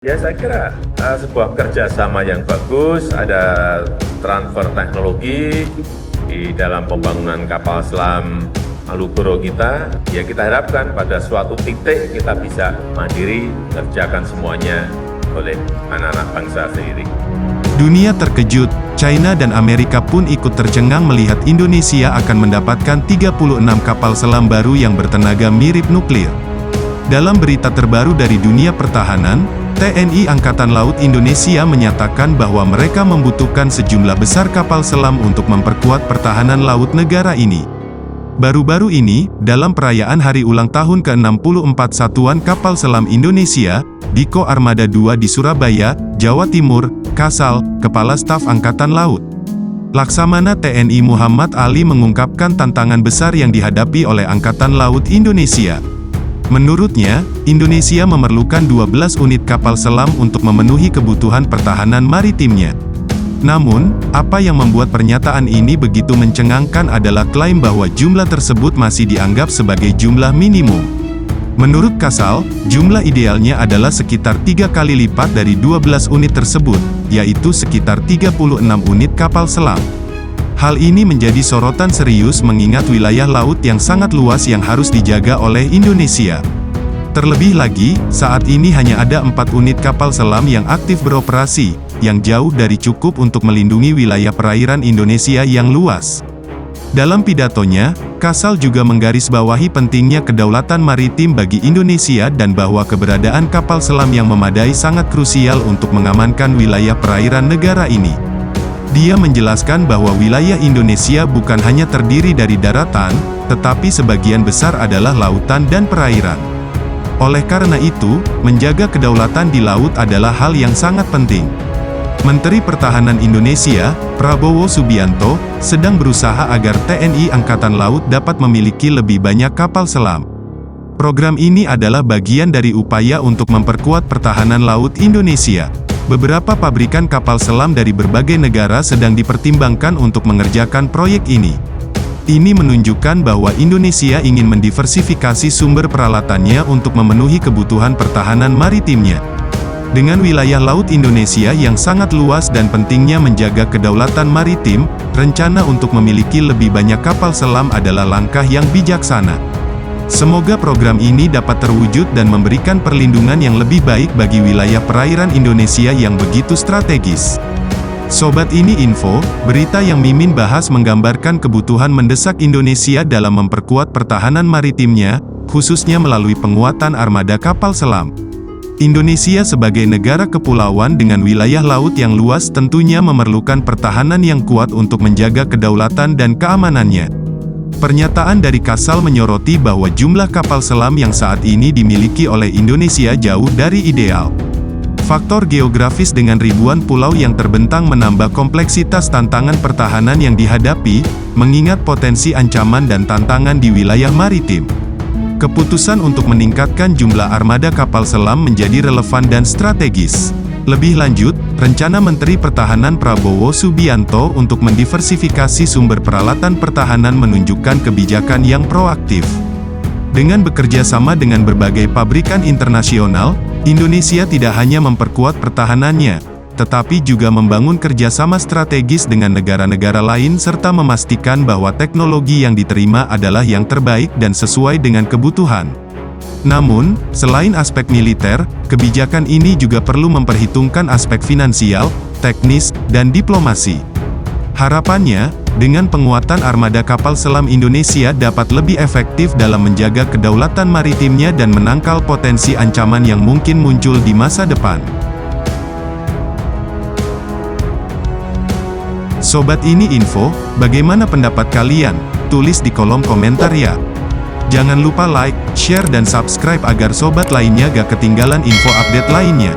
Ya saya kira sebuah kerjasama yang bagus, ada transfer teknologi di dalam pembangunan kapal selam Malioboro kita. Ya kita harapkan pada suatu titik kita bisa mandiri, kerjakan semuanya oleh anak-anak bangsa sendiri. Dunia terkejut, China dan Amerika pun ikut tercengang melihat Indonesia akan mendapatkan 36 kapal selam baru yang bertenaga mirip nuklir. Dalam berita terbaru dari dunia pertahanan, TNI Angkatan Laut Indonesia menyatakan bahwa mereka membutuhkan sejumlah besar kapal selam untuk memperkuat pertahanan laut negara ini. Baru-baru ini, dalam perayaan hari ulang tahun ke-64 Satuan Kapal Selam Indonesia, Diko Armada II di Surabaya, Jawa Timur, Kasal, Kepala Staf Angkatan Laut Laksamana TNI Muhammad Ali mengungkapkan tantangan besar yang dihadapi oleh Angkatan Laut Indonesia. Menurutnya, Indonesia memerlukan 12 unit kapal selam untuk memenuhi kebutuhan pertahanan maritimnya. Namun, apa yang membuat pernyataan ini begitu mencengangkan adalah klaim bahwa jumlah tersebut masih dianggap sebagai jumlah minimum. Menurut Kasal, jumlah idealnya adalah sekitar 3 kali lipat dari 12 unit tersebut, yaitu sekitar 36 unit kapal selam. Hal ini menjadi sorotan serius mengingat wilayah laut yang sangat luas yang harus dijaga oleh Indonesia. Terlebih lagi, saat ini hanya ada 4 unit kapal selam yang aktif beroperasi, yang jauh dari cukup untuk melindungi wilayah perairan Indonesia yang luas. Dalam pidatonya, Kasal juga menggarisbawahi pentingnya kedaulatan maritim bagi Indonesia dan bahwa keberadaan kapal selam yang memadai sangat krusial untuk mengamankan wilayah perairan negara ini. Dia menjelaskan bahwa wilayah Indonesia bukan hanya terdiri dari daratan, tetapi sebagian besar adalah lautan dan perairan. Oleh karena itu, menjaga kedaulatan di laut adalah hal yang sangat penting. Menteri Pertahanan Indonesia, Prabowo Subianto, sedang berusaha agar TNI Angkatan Laut dapat memiliki lebih banyak kapal selam. Program ini adalah bagian dari upaya untuk memperkuat pertahanan laut Indonesia. Beberapa pabrikan kapal selam dari berbagai negara sedang dipertimbangkan untuk mengerjakan proyek ini. Ini menunjukkan bahwa Indonesia ingin mendiversifikasi sumber peralatannya untuk memenuhi kebutuhan pertahanan maritimnya. Dengan wilayah laut Indonesia yang sangat luas dan pentingnya menjaga kedaulatan maritim, rencana untuk memiliki lebih banyak kapal selam adalah langkah yang bijaksana. Semoga program ini dapat terwujud dan memberikan perlindungan yang lebih baik bagi wilayah perairan Indonesia yang begitu strategis. Sobat Ini Info, berita yang Mimin bahas menggambarkan kebutuhan mendesak Indonesia dalam memperkuat pertahanan maritimnya, khususnya melalui penguatan armada kapal selam. Indonesia sebagai negara kepulauan dengan wilayah laut yang luas tentunya memerlukan pertahanan yang kuat untuk menjaga kedaulatan dan keamanannya. Pernyataan dari Kasal menyoroti bahwa jumlah kapal selam yang saat ini dimiliki oleh Indonesia jauh dari ideal. Faktor geografis dengan ribuan pulau yang terbentang menambah kompleksitas tantangan pertahanan yang dihadapi, mengingat potensi ancaman dan tantangan di wilayah maritim. Keputusan untuk meningkatkan jumlah armada kapal selam menjadi relevan dan strategis. Lebih lanjut, rencana Menteri Pertahanan Prabowo Subianto untuk mendiversifikasi sumber peralatan pertahanan menunjukkan kebijakan yang proaktif. Dengan bekerja sama dengan berbagai pabrikan internasional, Indonesia tidak hanya memperkuat pertahanannya, tetapi juga membangun kerjasama strategis dengan negara-negara lain serta memastikan bahwa teknologi yang diterima adalah yang terbaik dan sesuai dengan kebutuhan. Namun, selain aspek militer, kebijakan ini juga perlu memperhitungkan aspek finansial, teknis, dan diplomasi. Harapannya, dengan penguatan armada kapal selam Indonesia dapat lebih efektif dalam menjaga kedaulatan maritimnya dan menangkal potensi ancaman yang mungkin muncul di masa depan. Sobat Ini Info, bagaimana pendapat kalian? Tulis di kolom komentar ya. Jangan lupa like, share dan subscribe agar sobat lainnya gak ketinggalan info update lainnya.